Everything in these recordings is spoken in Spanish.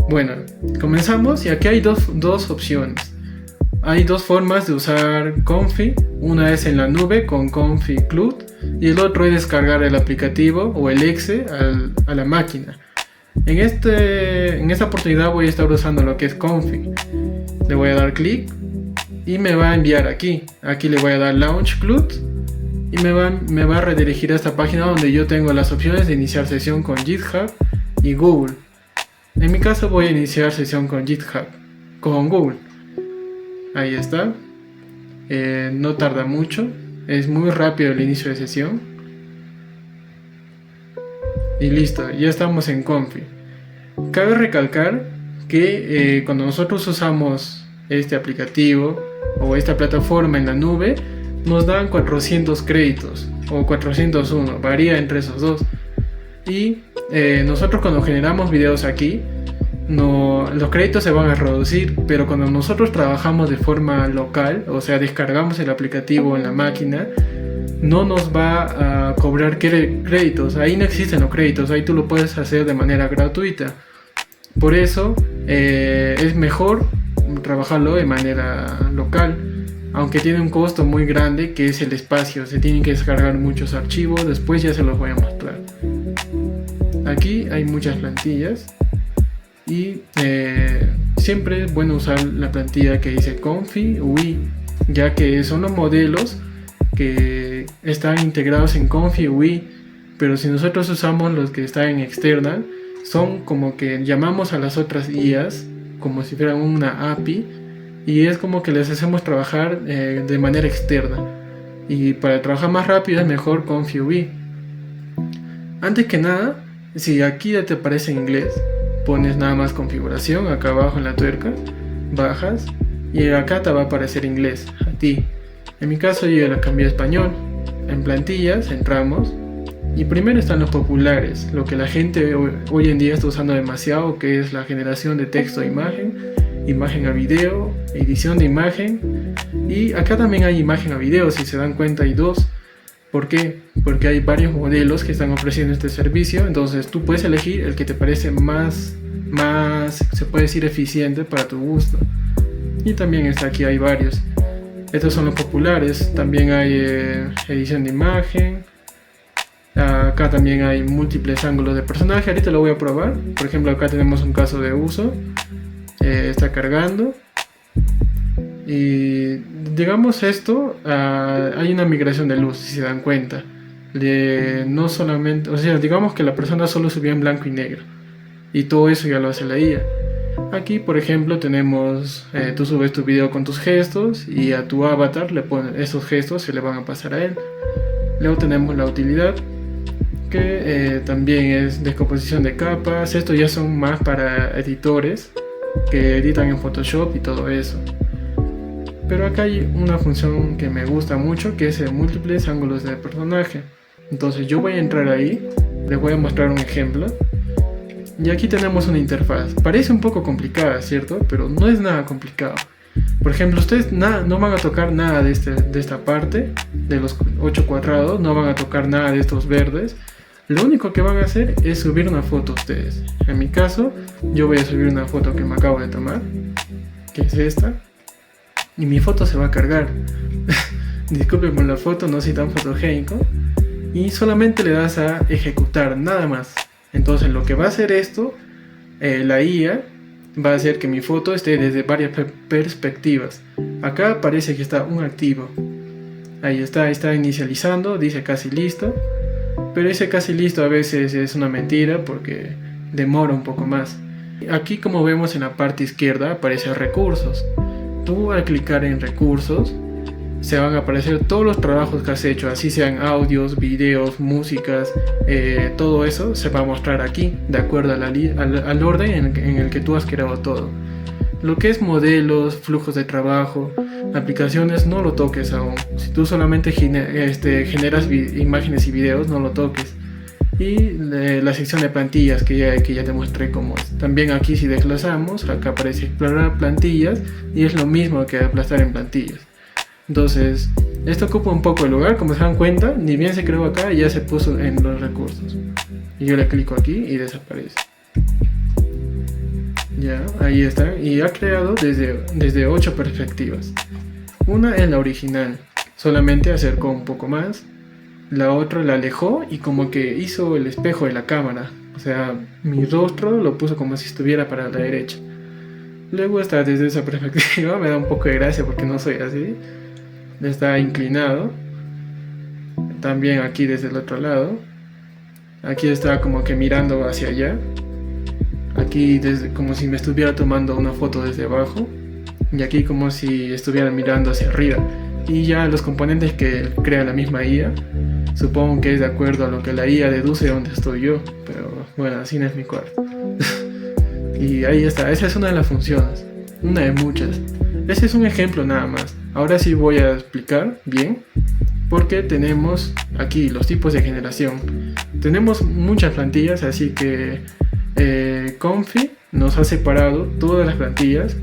Bueno, comenzamos y aquí hay dos opciones. Hay dos formas de usar Comfy. Una es en la nube con Comfy Cloud y el otro es descargar el aplicativo o el exe a la máquina. En esta oportunidad voy a estar usando lo que es Comfy. Le voy a dar clic y me va a enviar aquí. Aquí le voy a dar Launch Cloud y me va a redirigir a esta página donde yo tengo las opciones de iniciar sesión con GitHub y Google. En mi caso voy a iniciar sesión con GitHub, con Google. Ahí está. No tarda mucho. Es muy rápido el inicio de sesión. Y listo, ya estamos en Comfy. Cabe recalcar que cuando nosotros usamos este aplicativo o esta plataforma en la nube, nos dan 400 créditos o 401, varía entre esos dos. Y nosotros cuando generamos videos aquí, los créditos se van a reducir, pero cuando nosotros trabajamos de forma local, o sea, descargamos el aplicativo en la máquina, no nos va a cobrar créditos. Ahí no existen los créditos, ahí tú lo puedes hacer de manera gratuita. Por eso es mejor trabajarlo de manera local, aunque tiene un costo muy grande, que es el espacio. Se tienen que descargar muchos archivos, después ya se los voy a mostrar. Aquí hay muchas plantillas y siempre es bueno usar la plantilla que dice Comfy UI, ya que son los modelos que están integrados en Comfy UI. Pero si nosotros usamos los que están en external, son como que llamamos a las otras IAs como si fueran una API, y es como que les hacemos trabajar de manera externa. Y para trabajar más rápido es mejor Comfy UI. Antes que nada, si aquí ya te aparece en inglés, pones nada más configuración, acá abajo en la tuerca, bajas y acá te va a aparecer inglés a ti. En mi caso yo la cambié a español. En plantillas entramos y primero están los populares, lo que la gente hoy en día está usando demasiado, que es la generación de texto a imagen, imagen a video, edición de imagen, y acá también hay imagen a video. Si se dan cuenta hay dos. ¿Por qué? Porque hay varios modelos que están ofreciendo este servicio, entonces tú puedes elegir el que te parece más se puede decir eficiente para tu gusto. Y también aquí hay varios. Estos son los populares. También hay edición de imagen. Acá también hay múltiples ángulos de personaje. Ahorita lo voy a probar. Por ejemplo, acá tenemos un caso de uso. Está cargando. Y digamos esto, hay una migración de luz, si se dan cuenta. No solamente, o sea, digamos que la persona solo subía en blanco y negro. Y todo eso ya lo hace la IA. Aquí, por ejemplo, tenemos, tú subes tu video con tus gestos y a tu avatar le pones esos gestos, se le van a pasar a él. Luego tenemos la utilidad, que también es descomposición de capas. Estos ya son más para editores que editan en Photoshop y todo eso. Pero acá hay una función que me gusta mucho, que es múltiples ángulos de personaje. Entonces yo voy a entrar ahí, les voy a mostrar un ejemplo. Y aquí tenemos una interfaz. Parece un poco complicada, ¿cierto? Pero no es nada complicado. Por ejemplo, ustedes no van a tocar nada de esta parte, de los 8 cuadrados, no van a tocar nada de estos verdes. Lo único que van a hacer es subir una foto ustedes. En mi caso, yo voy a subir una foto que me acabo de tomar, que es esta. Y mi foto se va a cargar. Disculpen por la foto, no soy tan fotogénico. Y solamente le das a ejecutar, nada más. Entonces lo que va a hacer esto, la IA, va a hacer que mi foto esté desde varias perspectivas. Acá parece que está un activo. Ahí está inicializando, dice casi listo. Pero ese casi listo a veces es una mentira porque demora un poco más. Aquí, como vemos en la parte izquierda, aparece recursos. Tú al clicar en recursos se van a aparecer todos los trabajos que has hecho, así sean audios, videos, músicas, todo eso se va a mostrar aquí de acuerdo al orden en el que tú has creado todo. Lo que es modelos, flujos de trabajo, aplicaciones, no lo toques aún. Si tú solamente generas imágenes y videos, no lo toques. Y la sección de plantillas que ya te mostré cómo es. También aquí, si desglosamos, acá aparece explorar plantillas y es lo mismo que aplastar en plantillas. Entonces esto ocupa un poco de lugar, como se dan cuenta, ni bien se creó acá y ya se puso en los recursos. Y yo le clico aquí y desaparece. Ya, ahí está. Y ha creado desde 8 perspectivas. Una es la original, solamente acercó un poco más. La otra la alejó y como que hizo el espejo de la cámara. O sea, mi rostro lo puso como si estuviera para la derecha. Luego está desde esa perspectiva, me da un poco de gracia porque no soy así. Está inclinado. También aquí desde el otro lado. Aquí está como que mirando hacia allá. Aquí desde, como si me estuviera tomando una foto desde abajo. Y aquí como si estuviera mirando hacia arriba. Y ya los componentes que crea la misma IA, supongo que es de acuerdo a lo que la IA deduce de dónde estoy yo. Pero bueno, así no es mi cuarto. Y ahí está, esa es una de las funciones. Una de muchas. Ese es un ejemplo nada más. Ahora sí voy a explicar bien. Porque tenemos aquí los tipos de generación. Tenemos muchas plantillas, así que Comfy nos ha separado todas las plantillas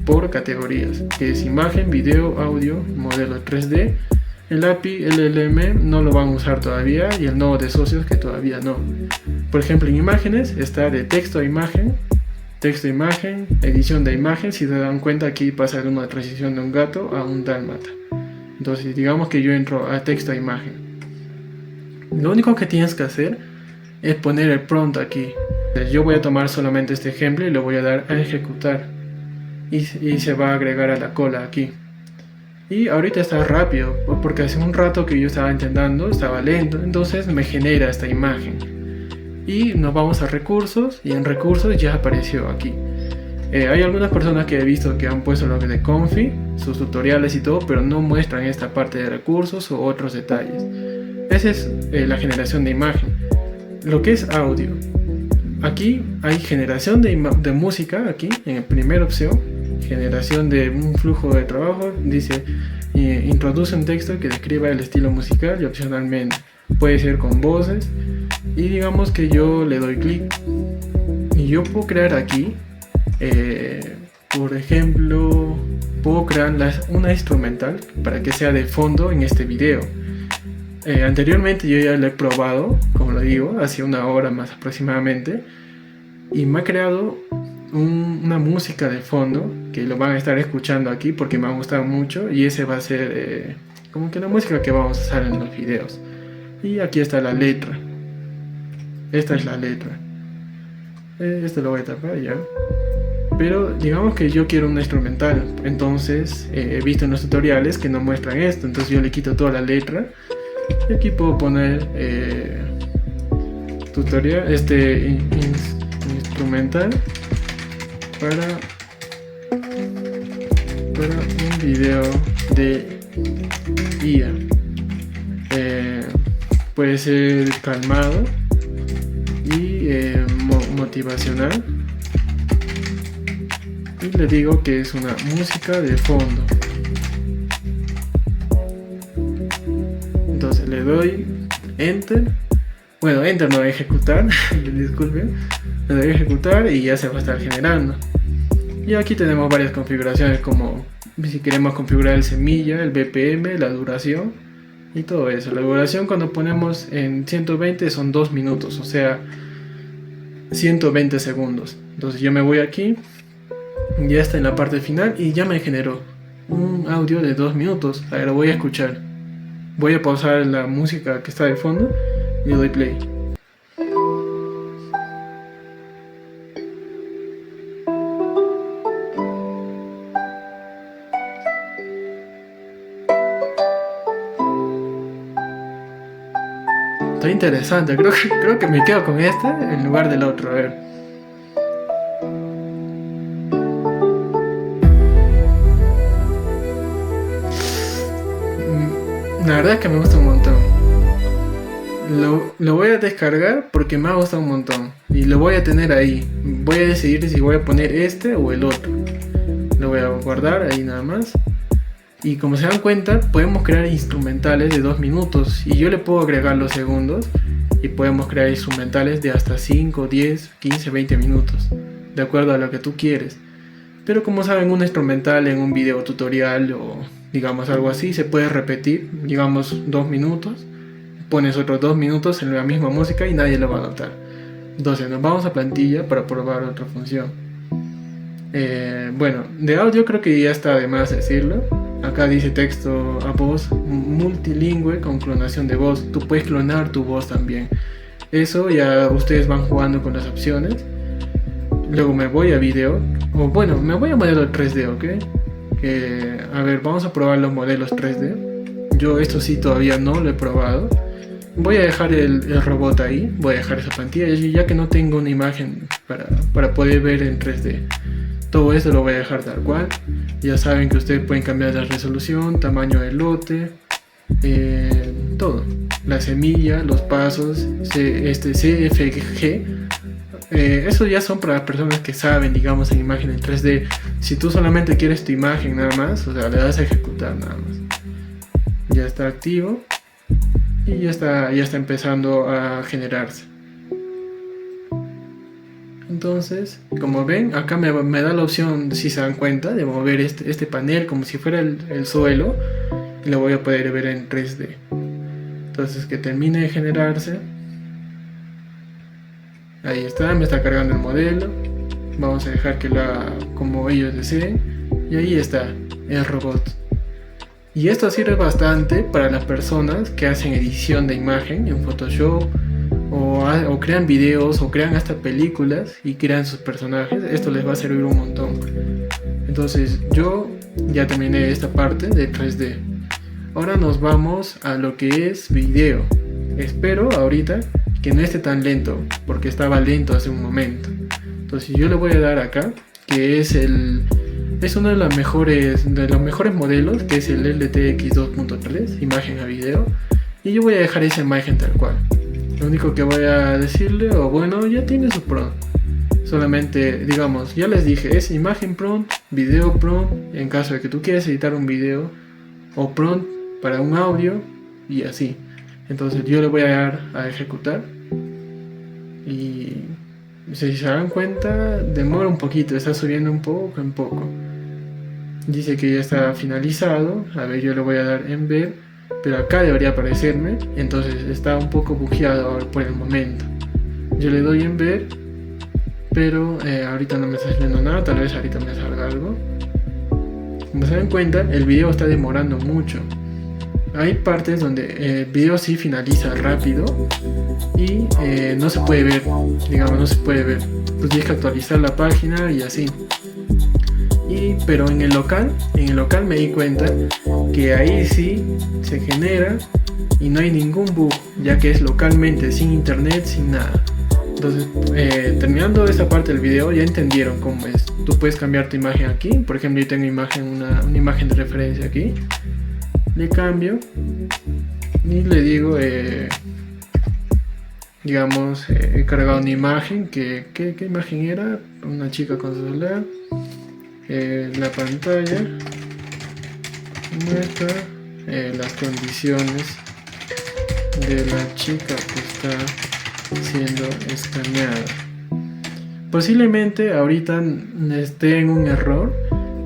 por categorías, que es imagen, video, audio, modelo 3D. El API LLM no lo van a usar todavía y el nodo de socios que todavía no. Por ejemplo, en imágenes está de texto a imagen, edición de imagen. Si se dan cuenta, aquí pasa de una transición de un gato a un dálmata. Entonces digamos que yo entro a texto a imagen. Lo único que tienes que hacer es poner el prompt aquí. Entonces, yo voy a tomar solamente este ejemplo y lo voy a dar a ejecutar. Y se va a agregar a la cola aquí. Y ahorita está rápido, porque hace un rato que yo estaba intentando, estaba lento. Entonces me genera esta imagen. Y nos vamos a recursos y en recursos ya apareció aquí. Hay algunas personas que he visto que han puesto lo que de Comfy, sus tutoriales y todo, pero no muestran esta parte de recursos o otros detalles. Esa es la generación de imagen. Lo que es audio. Aquí hay generación de música, aquí en la primera opción. Generación de un flujo de trabajo. Dice, introduce un texto que describa el estilo musical y opcionalmente. Puede ser con voces. Y digamos que yo le doy clic. Y yo puedo crear aquí. Por ejemplo, puedo crear una instrumental para que sea de fondo en este video. Anteriormente yo ya lo he probado, como lo digo, hace una hora más aproximadamente, y me ha creado una música de fondo que lo van a estar escuchando aquí porque me ha gustado mucho, y ese va a ser como que la música que vamos a usar en los videos. Y aquí está la letra. Esta es la letra. Esto lo voy a tapar ya. Pero digamos que yo quiero una instrumental, entonces he visto en los tutoriales que no muestran esto, entonces yo le quito toda la letra y aquí puedo poner tutorial, instrumental para un video de IA. Puede ser calmado y motivacional. Y le digo que es una música de fondo. Entonces le doy Enter. Bueno, Enter no, ejecutar. Disculpen. Le doy ejecutar y ya se va a estar generando. Y aquí tenemos varias configuraciones, como si queremos configurar el semilla, el BPM, la duración y todo eso. La duración, cuando ponemos en 120, son 2 minutos, o sea 120 segundos. Entonces yo me voy aquí. Ya está en la parte final y ya me generó un audio de 2 minutos. A ver, lo voy a escuchar. Voy a pausar la música que está de fondo y le doy play. Está interesante, creo que me quedo con este en lugar del otro. A ver. La verdad es que me gusta un montón. Lo voy a descargar porque me ha gustado un montón. Y lo voy a tener ahí. Voy a decidir si voy a poner este o el otro. Lo voy a guardar ahí nada más. Y como se dan cuenta, podemos crear instrumentales de 2 minutos. Y yo le puedo agregar los segundos. Y podemos crear instrumentales de hasta 5, 10, 15, 20 minutos. De acuerdo a lo que tú quieres. Pero como saben, un instrumental en un video tutorial o digamos algo así se puede repetir, digamos 2 minutos, pones otros 2 minutos en la misma música y nadie lo va a notar. Entonces nos vamos a plantilla para probar otra función. Bueno, de audio creo que ya está de más decirlo. Acá dice texto a voz multilingüe con clonación de voz. Tú puedes clonar tu voz también. Eso ya ustedes van jugando con las opciones. Luego me voy a video. O bueno, me voy a modelo 3D, ¿ok? A ver, vamos a probar los modelos 3D. Yo esto sí todavía no lo he probado. Voy a dejar el robot ahí. Voy a dejar esa pantalla ya que no tengo una imagen para poder ver en 3D. Todo esto lo voy a dejar tal cual. Ya saben que ustedes pueden cambiar la resolución, tamaño del lote, todo. La semilla, los pasos, CFG. Eso ya son para las personas que saben, digamos, en imagen en 3D. Si tú solamente quieres tu imagen nada más, o sea, le das a ejecutar nada más. Ya está activo y ya está empezando a generarse. Entonces, como ven, acá me da la opción, si se dan cuenta, de mover este panel como si fuera el suelo, y lo voy a poder ver en 3D. Entonces, que termine de generarse. Ahí está, me está cargando el modelo. Vamos a dejar que lo haga como ellos deseen. Y ahí está, el robot. Y esto sirve bastante para las personas que hacen edición de imagen en Photoshop, o crean videos, o crean hasta películas y crean sus personajes. Esto les va a servir un montón. Entonces yo ya terminé esta parte de 3D. Ahora nos vamos a lo que es video. Espero ahorita que no esté tan lento, porque estaba lento hace un momento. Entonces yo le voy a dar acá, que es uno de los mejores modelos, que es el LTX 2.3, imagen a video. Y yo voy a dejar esa imagen tal cual. Lo único que voy a decirle, o bueno, ya tiene su prompt. Solamente, digamos, ya les dije, es imagen prompt, video prompt, en caso de que tú quieras editar un video, o prompt para un audio, y así. Entonces yo le voy a dar a ejecutar. Y si se dan cuenta, demora un poquito, está subiendo un poco en poco. Dice que ya está finalizado. A ver, yo le voy a dar en ver, pero acá debería aparecerme. Entonces está un poco bugueado por el momento. Yo le doy en ver, pero ahorita no me está saliendo nada. Tal vez ahorita me salga algo. Como se dan cuenta, el video está demorando mucho. Hay partes donde el video sí finaliza rápido y no se puede ver, digamos, no se puede ver. Pues tienes que actualizar la página y así. Pero en el local me di cuenta que ahí sí se genera y no hay ningún bug, ya que es localmente, sin internet, sin nada. Entonces, terminando esa parte del video, ya entendieron cómo es. Tú puedes cambiar tu imagen aquí. Por ejemplo, yo tengo una imagen de referencia aquí. Le cambio y le digo, digamos, he cargado una imagen. ¿Qué imagen era? Una chica con su celular. La pantalla muestra las condiciones de la chica que está siendo escaneada. Posiblemente ahorita esté en un error,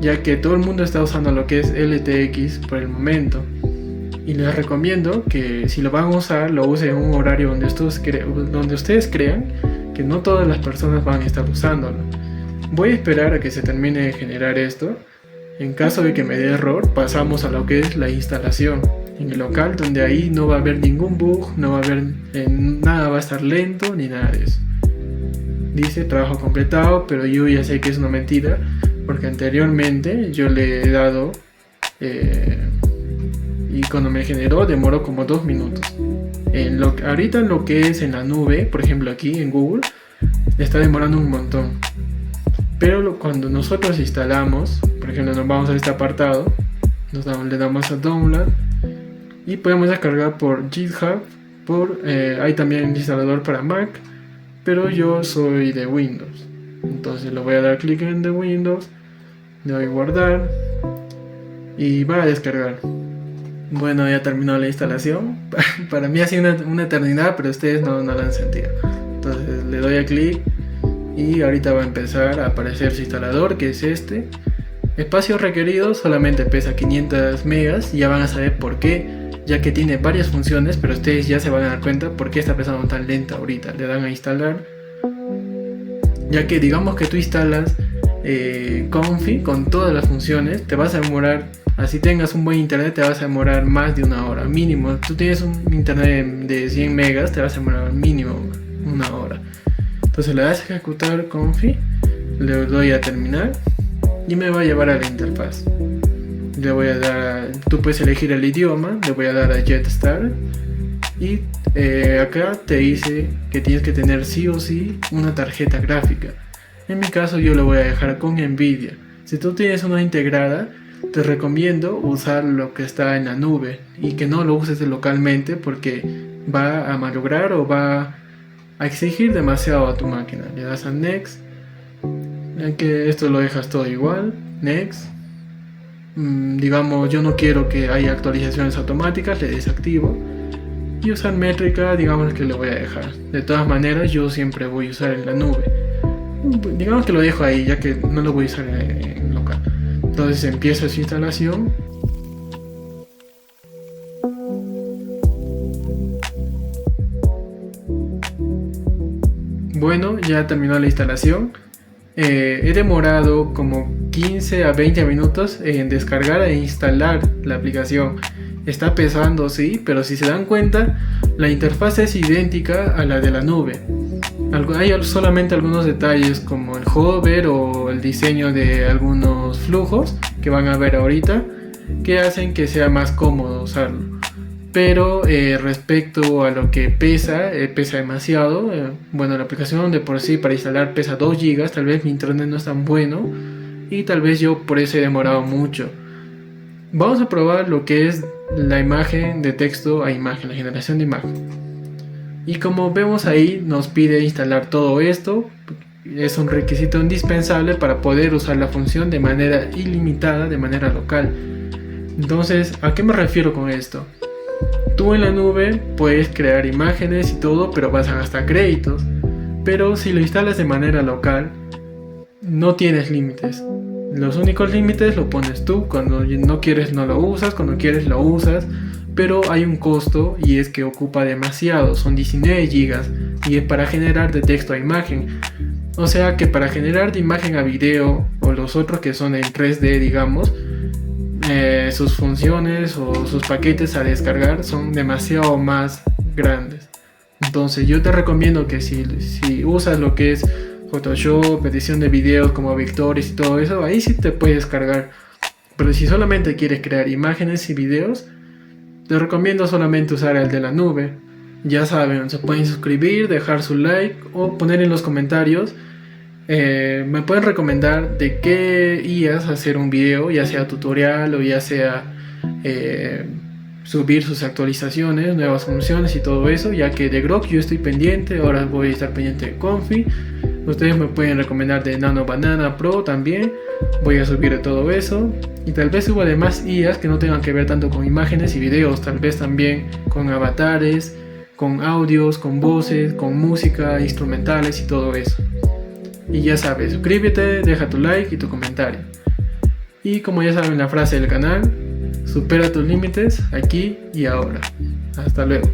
ya que todo el mundo está usando lo que es LTX por el momento. Y les recomiendo que si lo van a usar, lo usen en un horario donde ustedes crean que no todas las personas van a estar usándolo. Voy a esperar a que se termine de generar esto. En caso de que me dé error, pasamos a lo que es la instalación en el local, donde ahí no va a haber ningún bug, no va a haber nada, va a estar lento ni nada de eso. Dice trabajo completado, pero yo ya sé que es una mentira, porque anteriormente yo le he dado y cuando me generó demoró como 2 minutos. Ahorita en lo que es en la nube, por ejemplo aquí en Google, está demorando un montón. Pero cuando nosotros instalamos, por ejemplo, nos vamos a este apartado, le damos a download y podemos descargar por GitHub. Hay también un instalador para Mac, pero yo soy de Windows. Entonces le voy a dar clic en de Windows, le doy guardar y va a descargar. Bueno, ya terminó la instalación. Para mí ha sido una eternidad, pero ustedes no la han sentido. Entonces le doy a clic y ahorita va a empezar a aparecer su instalador, que es este. Espacio requerido solamente pesa 500 megas y ya van a saber por qué, ya que tiene varias funciones, pero ustedes ya se van a dar cuenta por qué está pesando tan lenta ahorita. Le dan a instalar, ya que digamos que tú instalas Comfy con todas las funciones, te vas a demorar, así tengas un buen internet, te vas a demorar más de una hora, mínimo. Tú tienes un internet de 100 megas, te vas a demorar mínimo una hora. Entonces le das a ejecutar Comfy, le doy a terminar y me va a llevar a la interfaz. Le voy a dar, tú puedes elegir el idioma, le voy a dar a Jetstar y acá te dice que tienes que tener sí o sí una tarjeta gráfica. En mi caso yo lo voy a dejar con Nvidia. Si tú tienes una integrada, te recomiendo usar lo que está en la nube y que no lo uses localmente porque va a malograr o va a exigir demasiado a tu máquina. Le das a Next, que esto lo dejas todo igual, Next. Digamos, yo no quiero que haya actualizaciones automáticas, le desactivo. Y usar métrica, digamos que le voy a dejar. De todas maneras, yo siempre voy a usar en la nube. Digamos que lo dejo ahí, ya que no lo voy a usar en local. Entonces empieza su instalación. Bueno, ya terminó la instalación. He demorado como 15 a 20 minutos en descargar e instalar la aplicación. Está pesando, sí, pero si se dan cuenta, la interfaz es idéntica a la de la nube. Hay solamente algunos detalles como el hover o el diseño de algunos flujos que van a ver ahorita que hacen que sea más cómodo usarlo. Pero respecto a lo que pesa demasiado. Bueno, la aplicación de por sí para instalar pesa 2 GB, tal vez mi internet no es tan bueno y tal vez yo por eso he demorado mucho. Vamos a probar lo que es la imagen de texto a imagen, la generación de imagen. Y como vemos ahí, nos pide instalar todo esto. Es un requisito indispensable para poder usar la función de manera ilimitada, de manera local. Entonces, ¿a qué me refiero con esto? Tú en la nube puedes crear imágenes y todo, pero vas a gastar créditos. Pero si lo instalas de manera local, no tienes límites. Los únicos límites lo pones tú. Cuando no quieres no lo usas, cuando quieres lo usas. Pero hay un costo y es que ocupa demasiado, son 19 GB y es para generar de texto a imagen. O sea que para generar de imagen a video o los otros que son en 3D, digamos, sus funciones o sus paquetes a descargar son demasiado más grandes. Entonces yo te recomiendo que si usas lo que es Photoshop, edición de videos como Victorious y todo eso, ahí sí te puedes descargar. Pero si solamente quieres crear imágenes y videos, te recomiendo solamente usar el de la nube. Ya saben, se pueden suscribir, dejar su like o poner en los comentarios. Me pueden recomendar de qué IAs hacer un video, ya sea tutorial o ya sea subir sus actualizaciones, nuevas funciones y todo eso, ya que de Grok yo estoy pendiente, ahora voy a estar pendiente de Comfy. Ustedes me pueden recomendar de Nano Banana Pro también, voy a subir de todo eso. Y tal vez suba de más IAs que no tengan que ver tanto con imágenes y videos, tal vez también con avatares, con audios, con voces, con música, instrumentales y todo eso. Y ya sabes, suscríbete, deja tu like y tu comentario. Y como ya saben la frase del canal, supera tus límites aquí y ahora. Hasta luego.